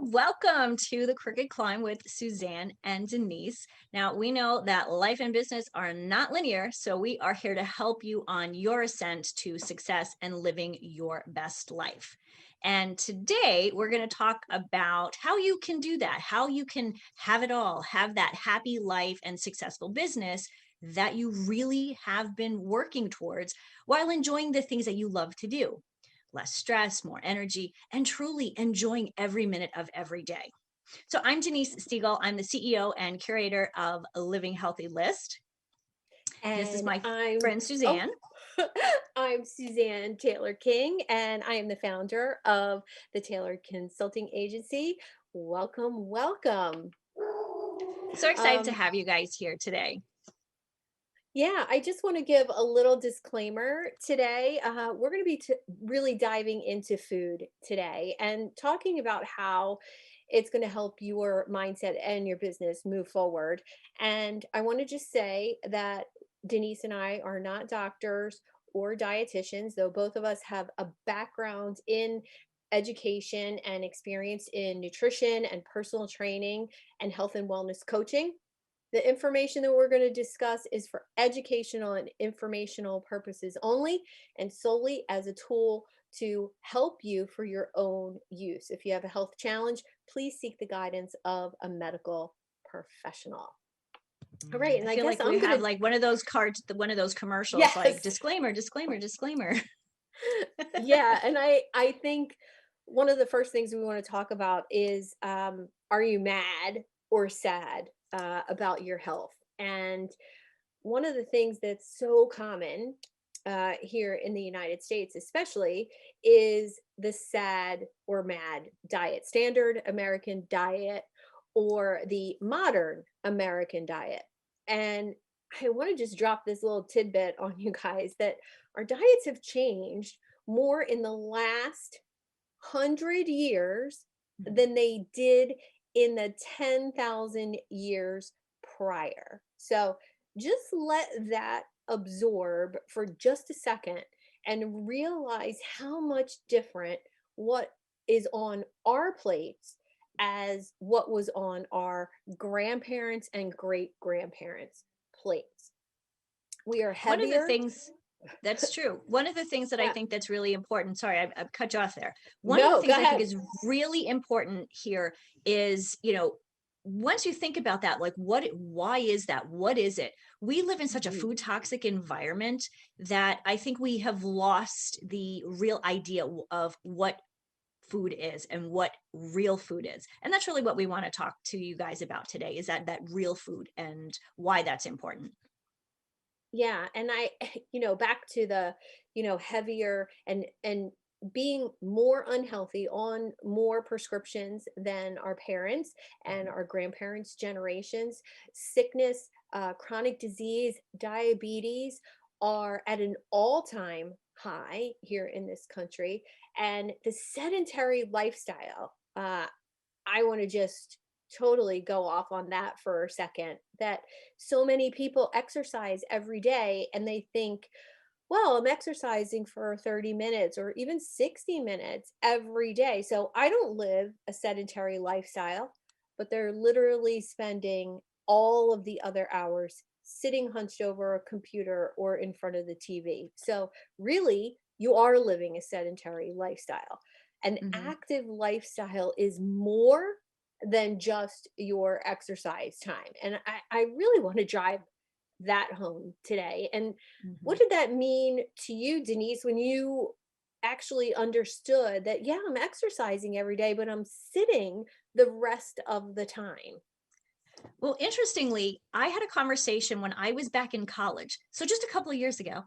Welcome to the Crooked Climb with Suzanne and Denise. Now, we know that life and business are not linear, so we are here to help you on your ascent to success and living your best life. And today we're going to talk about how you can do that, how you can have it all, have that happy life and successful business that you really have been working towards while enjoying the things that you love to do. Less stress, more energy, and truly enjoying every minute of every day. So I'm Denise Stiegel. I'm the CEO and curator of a Living Healthy List. This is And my I'm friend Suzanne. I'm Suzanne Taylor King, and I am the founder of the Taylor Consulting Agency. Welcome, welcome. So excited to Um, have you guys here today. yeah, I just want to give a little disclaimer today. We're going to be really diving into food today and talking about how it's going to help your mindset and your business move forward. And I want to just say that Denise and I are not doctors or dietitians, though both of us have a background in education and experience in nutrition and personal training and health and wellness coaching. The information that we're going to discuss is for educational and informational purposes only, and solely as a tool to help you for your own use. If you have a health challenge, please seek the guidance of a medical professional. All right, I and I feel guess like we I'm have going to, like one of those cards, one of those commercials, like yes. disclaimer, disclaimer, disclaimer. Yeah, and I think one of the first things we want to talk about is, are you mad or sad about your health? And one of the things that's so common here in the United States, especially, is the sad or mad diet, standard American diet, or the modern American diet. And I want to just drop this little tidbit on you guys that our diets have changed more in the last 100 years than they did in the 10,000 years prior. So just let that absorb for just a second and realize how much different what is on our plates as what was on our grandparents and great grandparents' plates. We are One of the heavier. things That's true. One of the things that I Yeah. think that's really important, sorry, I've cut you off there. One of the No, go things I think ahead. is really important here is, once you think about that, like why is that? What is it? We live in such a Mhm. food toxic environment that I think we have lost the real idea of what food is and what real food is. And that's really what we want to talk to you guys about today is that real food and why that's important. Yeah, and I back to the, heavier and being more unhealthy on more prescriptions than our parents and our grandparents' generations. Sickness, chronic disease, diabetes are at an all-time high here in this country. And the sedentary lifestyle, I want to just totally go off on that for a second. That so many people exercise every day and they think, well, I'm exercising for 30 minutes or even 60 minutes every day. So I don't live a sedentary lifestyle, but they're literally spending all of the other hours sitting hunched over a computer or in front of the TV. So really, you are living a sedentary lifestyle. An Mhm. active lifestyle is more than just your exercise time. And I really want to drive that home today. And what Mhm. did that mean to you, Denise, when you actually understood that, yeah, I'm exercising every day, but I'm sitting the rest of the time? Well, interestingly, I had a conversation when I was back in college, so just a couple of years ago,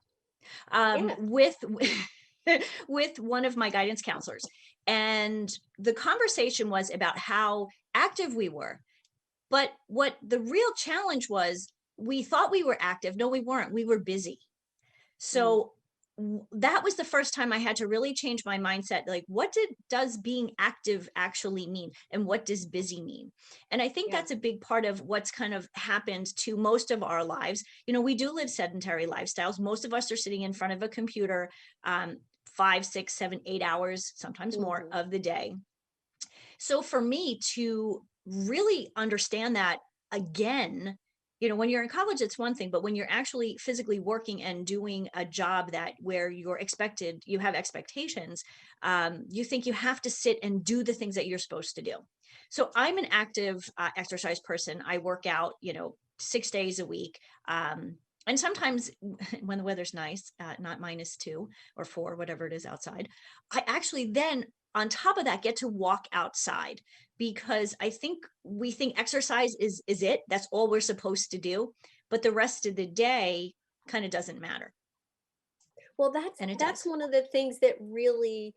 Yeah. with with one of my guidance counselors, and the conversation was about how active we were. But what the real challenge was, we thought we were active. No, we weren't. We were busy. Mm, So that was the first time I had to really change my mindset. Like, what does being active actually mean? And what does busy mean? And I think Yeah. that's a big part of what's kind of happened to most of our lives. We do live sedentary lifestyles. Most of us are sitting in front of a computer 5, 6, 7, 8 hours, sometimes more Hmm. of the day. So for me to really understand that again, when you're in college, it's one thing, but when you're actually physically working and doing a job that where you have expectations, you think you have to sit and do the things that you're supposed to do. So I'm an active exercise person. I work out, 6 days a week. And sometimes when the weather's nice, not -2 or 4, whatever it is outside, I actually then on top of that get to walk outside, because I think we think exercise is it, that's all we're supposed to do, but the rest of the day kind of doesn't matter, Well, that's and it that's does. one of the things that really,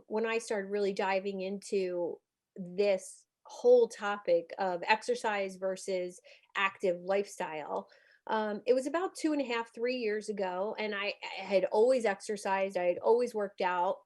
when I started really diving into this whole topic of exercise versus active lifestyle. It was about 2.5, 3 years ago, and I had always exercised. I had always worked out,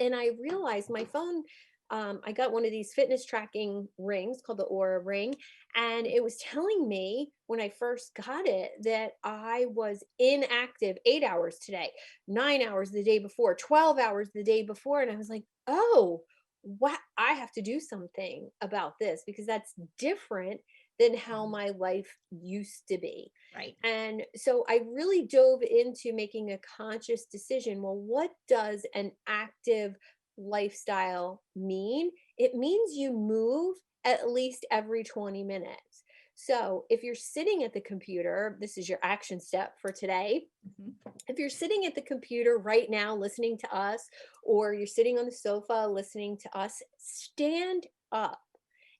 and I realized my phone. I got one of these fitness tracking rings called the Aura ring, and it was telling me when I first got it that I was inactive 8 hours today, 9 hours the day before, 12 hours the day before. And I was like, oh, what? I have to do something about this because that's different than how Mhm. my life used to be. Right. And so I really dove into making a conscious decision. Well, what does an active lifestyle mean? It means you move at least every 20 minutes. So if you're sitting at the computer, this is your action step for today. Mhm. If you're sitting at the computer right now listening to us, or you're sitting on the sofa listening to us, stand up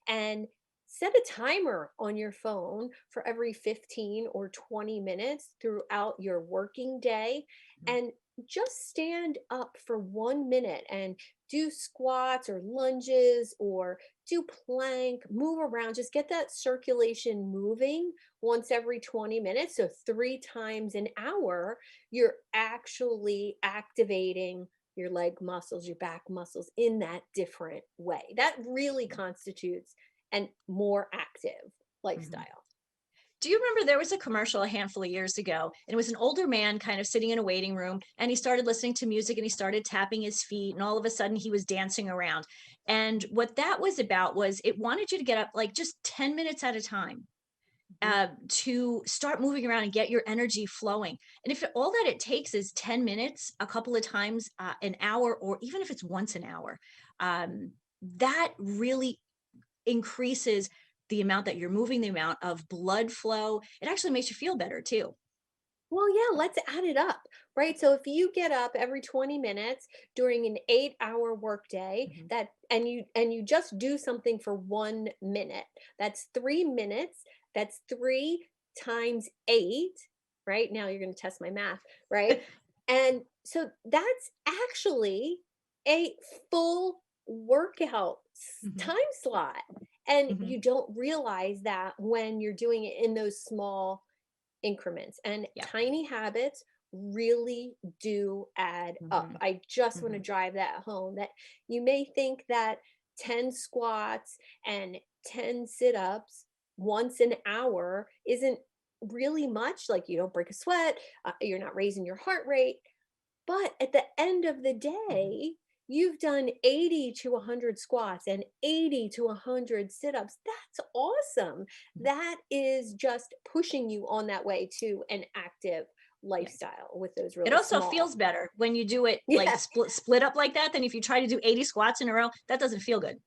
and set a timer on your phone for every 15 or 20 minutes throughout your working day, Mhm. and just stand up for 1 minute and do squats or lunges or do plank, move around, just get that circulation moving once every 20 minutes. So 3 times an hour, you're actually activating your leg muscles, your back muscles in that different way. That really constitutes and more active Mhm. lifestyle. Do you remember there was a commercial a handful of years ago, and it was an older man kind of sitting in a waiting room, and he started listening to music and he started tapping his feet, and all of a sudden he was dancing around. And what that was about was it wanted you to get up like just 10 minutes at a time, Mhm. to start moving around and get your energy flowing. And if all that it takes is 10 minutes, a couple of times, an hour, or even if it's once an hour, that really increases the amount that you're moving, the amount of blood flow. It actually makes you feel better too. Well, yeah, let's add it up, right? So if you get up every 20 minutes during an 8-hour workday, Mhm. and you just do something for 1 minute, that's 3 minutes. That's 3 times 8, right? Now you're going to test my math, right? And so that's actually a full workout Mhm. time slot. And Mhm. you don't realize that when you're doing it in those small increments, and Yeah. tiny habits really do add up. Mhm. I just want to Mhm. drive that home, that you may think that 10 squats and 10 sit-ups once an hour isn't really much, like you don't break a sweat, you're not raising your heart rate, but at the end of the Mhm. day, you've done 80 to 100 squats and 80 to 100 sit ups. That's awesome. Mhm. That is just pushing you on that way to an active Yeah. lifestyle with those It really also small. feels better when you do it like Yeah. split up like that than if you try to do 80 squats in a row. That doesn't feel good.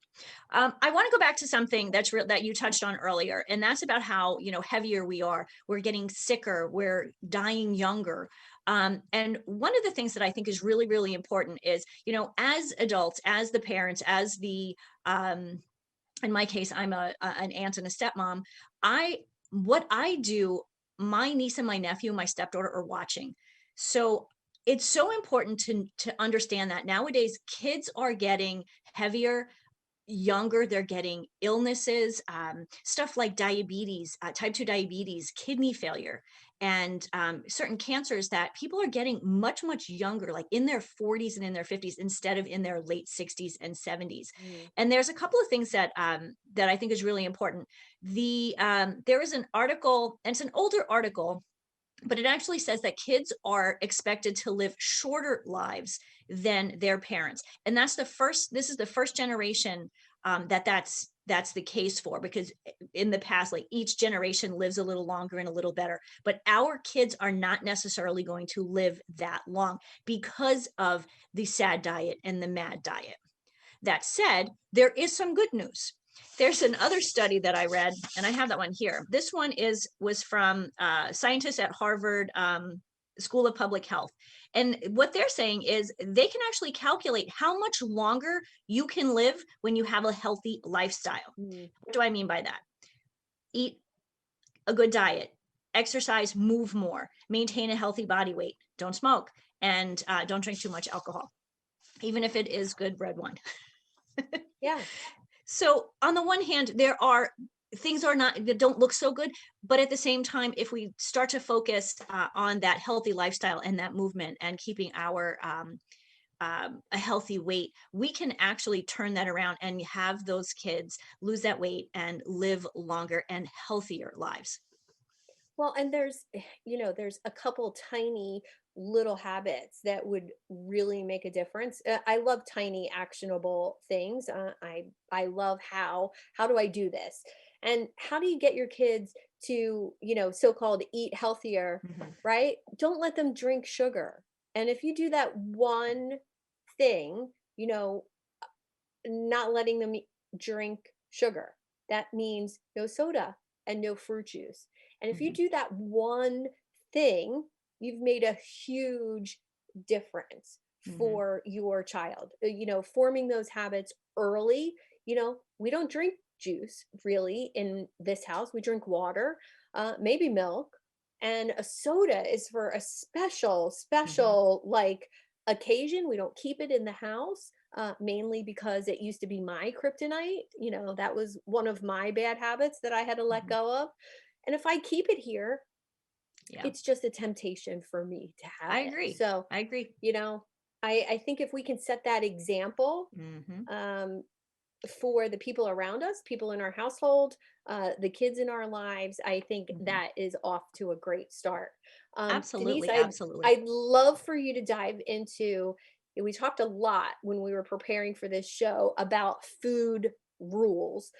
I want to go back to something that's real that you touched on earlier, and that's about how heavier we are. We're getting sicker. We're dying younger. And one of the things that I think is really, really important is, as adults, as the parents, as the in my case, I'm an aunt and a stepmom. I What I do, my niece and my nephew, my stepdaughter are watching. So it's so important to understand that nowadays kids are getting heavier younger, they're getting illnesses, stuff like diabetes, type 2 diabetes, kidney failure, and certain cancers that people are getting much, much younger, like in their 40s and in their 50s instead of in their late 60s and 70s. Mm, And there's a couple of things that that I think is really important. There is an article, and it's an older article, but it actually says that kids are expected to live shorter lives than their parents, and this is the first generation that's the case for, because in the past, like, each generation lives a little longer and a little better, but our kids are not necessarily going to live that long because of the sad diet and the mad diet. That said, there is some good news. There's another study that I read, and I have that one here. This one was from scientists at Harvard School of Public Health, and what they're saying is they can actually calculate how much longer you can live when you have a healthy lifestyle. mm. What do I mean by that? Eat a good diet, exercise, move more, maintain a healthy body weight, don't smoke, and don't drink too much alcohol, even if it is good red wine. Yeah. So on the one hand, there are things are not that don't look so good, but at the same time, if we start to focus on that healthy lifestyle and that movement and keeping our a healthy weight, we can actually turn that around and have those kids lose that weight and live longer and healthier lives. Well, and there's, there's a couple tiny little habits that would really make a difference. I love tiny actionable things. I love how do I do this? And how do you get your kids to, so-called eat healthier, Mhm. right? Don't let them drink sugar. And if you do that one thing, not letting them drink sugar. That means no soda and no fruit juice. And if you Mhm. do that one thing, you've made a huge difference Mhm. for your child. Forming those habits early. We don't drink juice really in this house. We drink water, maybe milk, and a soda is for a special, Mhm. special like occasion. We don't keep it in the house, mainly because it used to be my kryptonite. That was one of my bad habits that I had to let Mhm. go of. And if I keep it here, Yeah, it's just a temptation for me to have I it. agree. So, I agree. you know, I think if we can set that example, Mhm. um, for the people around us, people in our household, the kids in our lives, I think Mhm. that is off to a great start. Denise, Absolutely, I'd absolutely. I'd love for you to dive into. We talked a lot when we were preparing for this show about food rules.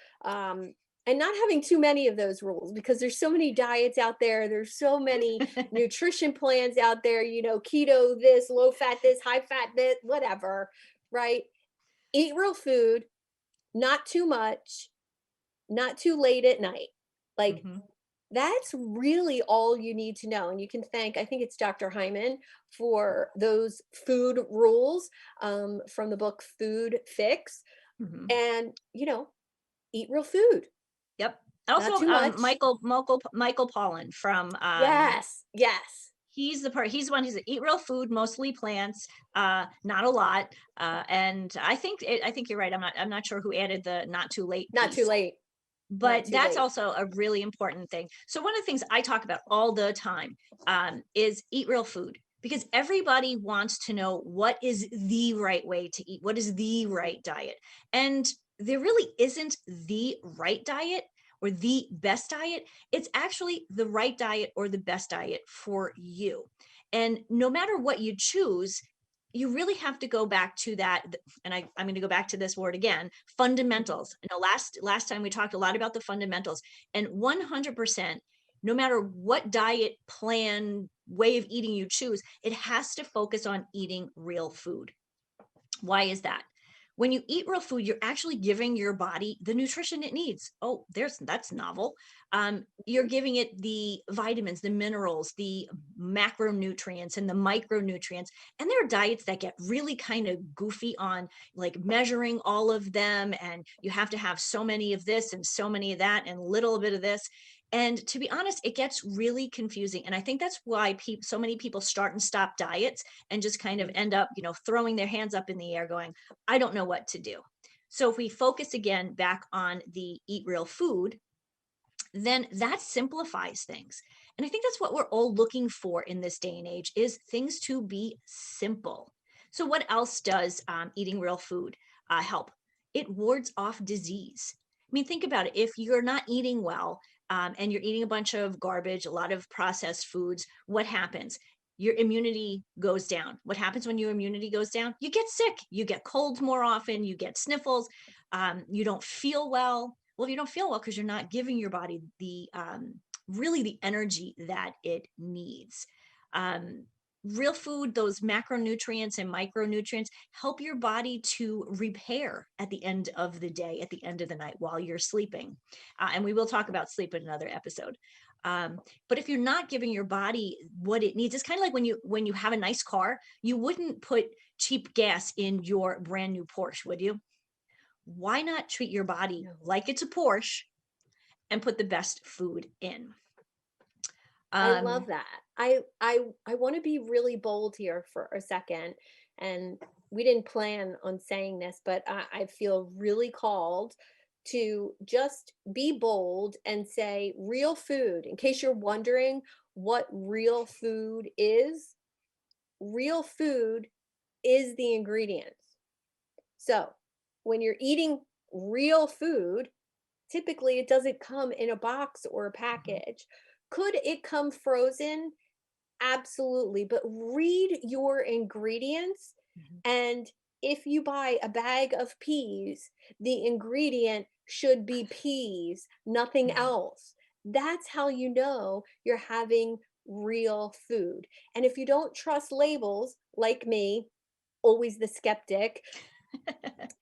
And not having too many of those rules because there's so many diets out there. There's so many nutrition plans out there, keto this, low fat this, high fat this, whatever, right? Eat real food, not too much, not too late at night. Like, Mhm. that's really all you need to know. And you can thank, I think it's Dr. Hyman for those food rules, from the book Food Fix. Mhm. And, eat real food, Yep. not Also, too much. Michael Pollan from, Yes, yes. he's the one who's eat real food, mostly plants, not a lot, and I think you're right. I'm not sure who added the not too late Not too piece, late. Not but too that's late. also a really important thing. So one of the things I talk about all the time is eat real food, because everybody wants to know what is the right way to eat, what is the Mhm. right diet, and there really isn't the right diet or the best diet. It's actually the right diet or the best diet for you. And no matter what you choose, you really have to go back to and I'm going to go back to this word again, Mhm. fundamentals. Last time we talked a lot about the fundamentals, and 100%, no matter what diet plan, way of eating you choose, it has to focus on eating real food. Why is that? When you eat real food, you're actually giving your body the nutrition it needs. Oh, that's novel. You're Mhm. giving it the vitamins, the minerals, the macronutrients, and the micronutrients. And there are diets that get really kind of goofy on like measuring all of them, and you have to have so many of this and so many of that and little bit of this. And to be honest, it gets really confusing. And I think that's why so many people start and stop diets and just kind of Mhm. end up, throwing their hands up in the air going, I don't know what to do. So if we focus again back on the eat real food, then that simplifies things. And I think that's what we're all looking for in this day and age is things to be simple. So what else does eating real food help? It wards off disease. I mean, think about it. If you're not eating well and you're eating a bunch of garbage, a lot of processed foods, what happens? Your immunity goes down. What happens when your immunity goes down? You get sick. You get colds more often. You get sniffles. You don't feel well. Well, if you don't feel well because you're not giving your body the really the energy that it needs. Um, Real food, those macronutrients and micronutrients help your body to repair at the end of the day, at the end of the night while you're sleeping. And we will talk about sleep in another episode. But if you're not giving your body what it needs, it's kind of like when you have a nice car, you wouldn't put cheap gas in your brand new Porsche, would you? Why not treat your body No. like it's a Porsche and put the best food in? I love Um, that. I want to be really bold here for a second. And we didn't plan on saying this, but I feel really called to just be bold and say real food. In case you're wondering what real food is the ingredients. So when you're eating real food, typically it doesn't come in a box or a mhm, package. Could it come frozen? Absolutely, but read your ingredients, mhm, and if you buy a bag of peas, the ingredient should be peas, nothing mhm. else. That's how you know you're having real food. And if you don't trust labels, like me, always the skeptic,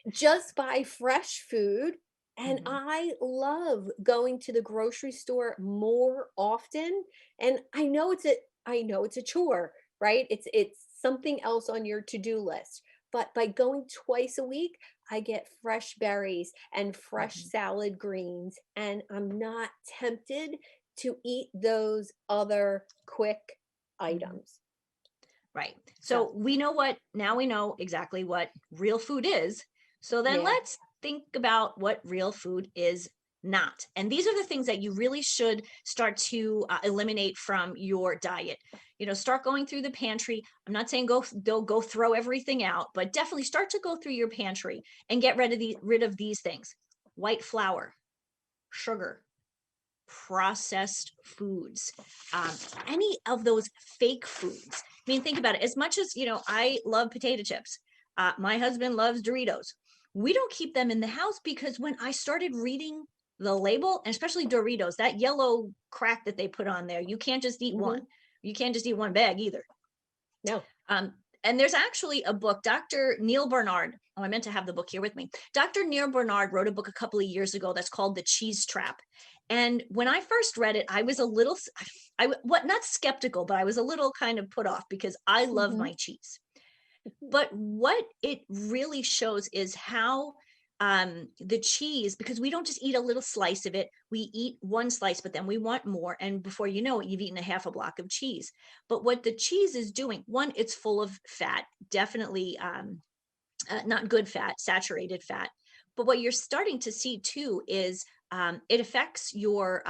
just buy fresh food. And Mhm. I love going to the grocery store more often. And I know it's a chore, right? It's something else on your to-do list. But by going twice a week, I get fresh berries and fresh Mhm. salad greens, and I'm not tempted to eat those other quick Mhm. items. Right. So, So we know exactly what real food is. So then yeah. let's think about what real food is not. And these are the things that you really should start to eliminate from your diet. You know, start going through the pantry. I'm not saying go throw everything out, but definitely start to go through your pantry and get rid of these things. White flour, sugar, processed foods, um, any of those fake foods. I mean, think about it. As much as, I love potato chips, my husband loves Doritos. We don't keep them in the house because when I started reading the label, and especially Doritos, that yellow crack that they put on there, you can't just eat one. Mhm. You can't just eat one bag either. No. Um, and there's actually a book, Dr. Neil Bernard. Oh, I meant to have the book here with me. Dr. Neil Bernard wrote a book a couple of years ago that's called The Cheese Trap. And when I first read it, I was a little, what not skeptical, but I was a little kind of put off because I love Mhm. my cheese. But what it really shows is how the cheese, because we don't just eat a little slice of it, we eat one slice, but then we want more. And before you know it, you've eaten a half a block of cheese. But what the cheese is doing, one, it's full of fat, definitely not good fat, saturated fat. But what you're starting to see too is it affects your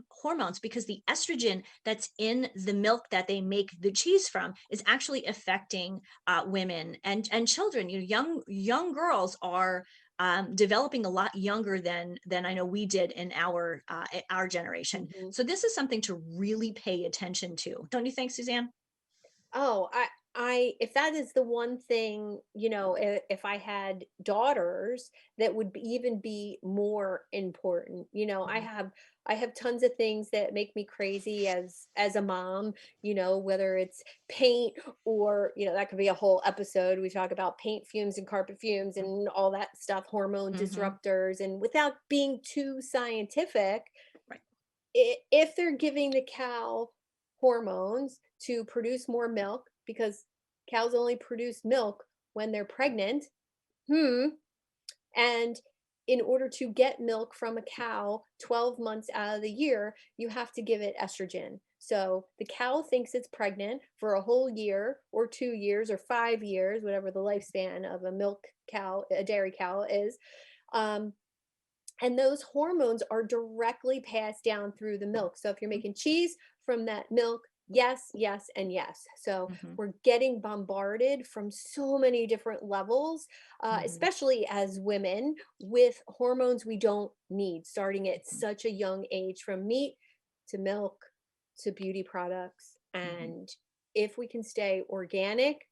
hormones because the estrogen that's in the milk that they make the cheese from is actually affecting women and children. You know, young girls are developing a lot younger than I know we did in our generation. Mhm. So this is something to really pay attention to, don't you think, Suzanne? Oh, if that is the one thing, if I had daughters, that would even be more important. Mhm, I have tons of things that make me crazy as a mom, whether it's paint or, that could be a whole episode. We talk about paint fumes and carpet fumes and all that stuff, hormone mhm, disruptors, and without being too scientific, right. if they're giving the cow hormones to produce more milk, because cows only produce milk when they're pregnant, hmm, and in order to get milk from a cow 12 months out of the year, you have to give it estrogen. So the cow thinks it's pregnant for a whole year or 2 years or 5 years, whatever the lifespan of a milk cow, a dairy cow is. Um, and those hormones are directly passed down through the milk. So if you're making cheese from that milk, yes, yes, and yes. So Mhm, we're getting bombarded from so many different levels, mhm, especially as women, with hormones we don't need, starting at mhm, such a young age, from meat to milk to beauty products. mhm, And if we can stay organic,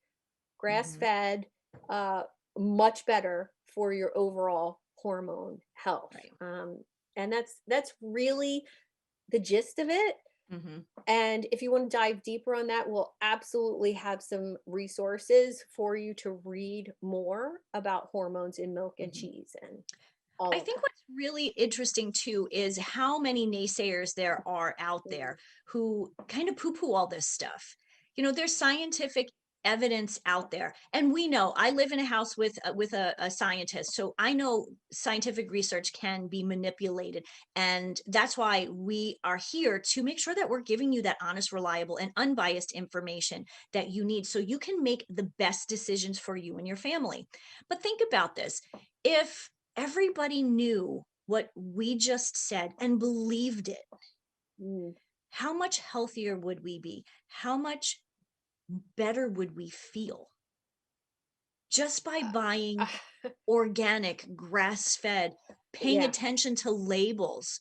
grass mhm. fed, uh, much better for your overall hormone health. Right. And that's really the gist of it. Mhm, And if you want to dive deeper on that, we'll absolutely have some resources for you to read more about hormones in milk and mhm. cheese and I all of think that. what's really interesting too is how many naysayers there are out Mm, there who kind of poo poo all this stuff. There's scientific evidence out there, and we know. I live in a house with a scientist, so I know scientific research can be manipulated, and that's why we are here to make sure that we're giving you that honest, reliable, and unbiased information that you need, so you can make the best decisions for you and your family. But think about this: if everybody knew what we just said and believed it, mm, how much healthier would we be? How much better would we feel just by buying ah, organic, grass fed, paying yeah. attention to labels?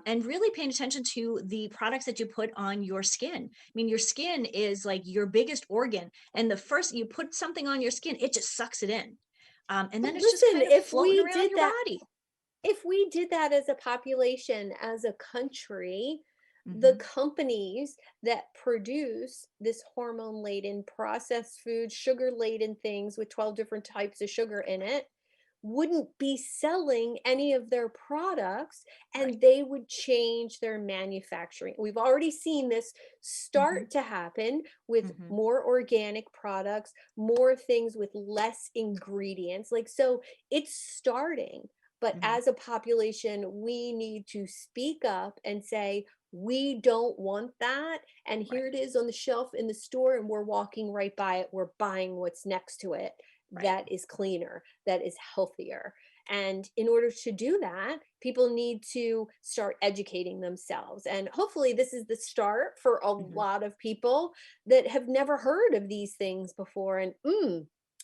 And really paying attention to the products that you put on your skin. I mean, your skin is like your biggest organ. And the first you put something on your skin, it just sucks it in. And But then it's just listen, kind of floating around your body. if we did that as a population, as a country, the Hmm. companies that produce this hormone laden processed food, sugar laden things with 12 different types of sugar in it, wouldn't be selling any of their products, Right. and they would change their manufacturing. We've already seen this Hmm. start to happen with Hmm. more organic products, more things with less ingredients. Like, so it's starting. But Hmm. as a population, we need to speak up and say, we don't want that. And here Right. it is on the shelf in the store, and we're walking right by it. We're buying what's next to it Right. that is cleaner, that is healthier. And in order to do that, people need to start educating themselves. And hopefully, this is the start for a Hmm. lot of people that have never heard of these things before. And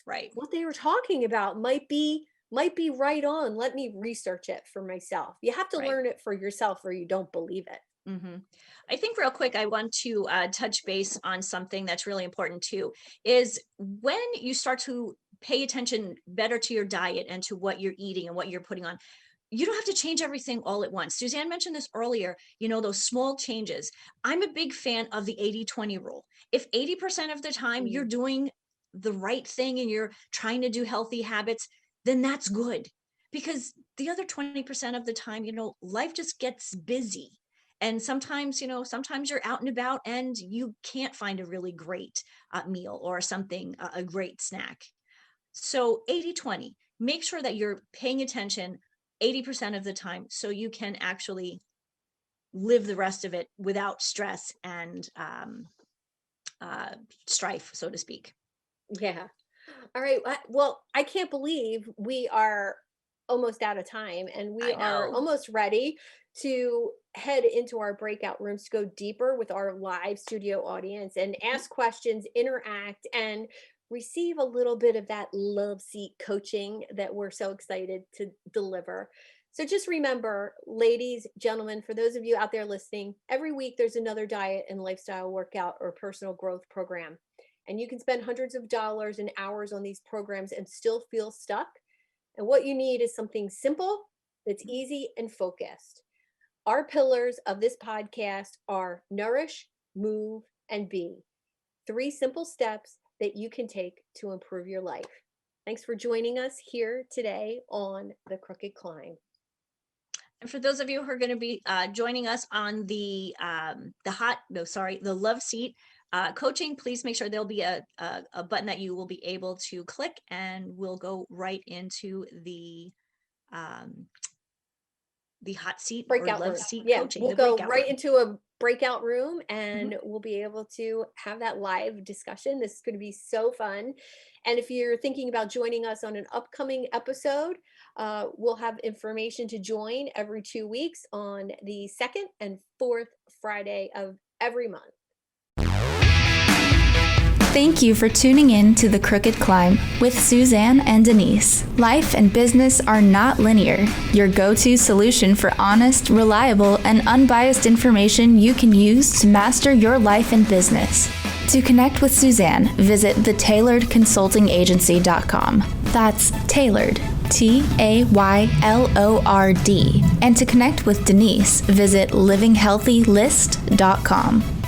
Right. what they were talking about might be right on. Let me research it for myself. You have to Right. learn it for yourself, or you don't believe it. Hmm. I think real quick, I want to touch base on something that's really important too. Is when you start to pay attention better to your diet and to what you're eating and what you're putting on, you don't have to change everything all at once. Suzanne mentioned this earlier, those small changes. I'm a big fan of the 80-20 rule. If 80% of the time you're Mm, doing the right thing and you're trying to do healthy habits, then that's good. Because the other 20% of the time, life just gets busy. And sometimes you're out and about and you can't find a really great meal or something, a great snack. So 80-20, make sure that you're paying attention 80% of the time so you can actually live the rest of it without stress and uh, strife, so to speak. yeah. All right. Well, I can't believe we are almost out of time, and we I are know. almost ready to head into our breakout rooms to go deeper with our live studio audience and Mhm. ask questions, interact, and receive a little bit of that love seat coaching that we're so excited to deliver. So just remember, ladies, gentlemen, for those of you out there listening, every week there's another diet and lifestyle workout or personal growth program. And you can spend hundreds of dollars and hours on these programs and still feel stuck. And what you need is something simple, that's easy and focused. Our pillars of this podcast are nourish, move, and be. Three simple steps that you can take to improve your life. Thanks for joining us here today on The Crooked Climb. And for those of you who are going to be joining us on the hot, no, sorry, the love seat coaching, please make sure there'll be a button that you will be able to click, and we'll go right into um, the hot seat or Breakout love room. seat Yeah, coaching, we'll the go breakout right room. into a breakout room, Mhm. and we'll be able to have that live discussion. This is going to be so fun. And if you're thinking about joining us on an upcoming episode, We'll have information to join every 2 weeks on the second and fourth Friday of every month. Thank you for tuning in to The Crooked Climb with Suzanne and Denise. Life and business are not linear. Your go-to solution for honest, reliable, and unbiased information you can use to master your life and business. To connect with Suzanne, visit thetailoredconsultingagency.com. That's tailored, TAYLORD. And to connect with Denise, visit livinghealthylist.com.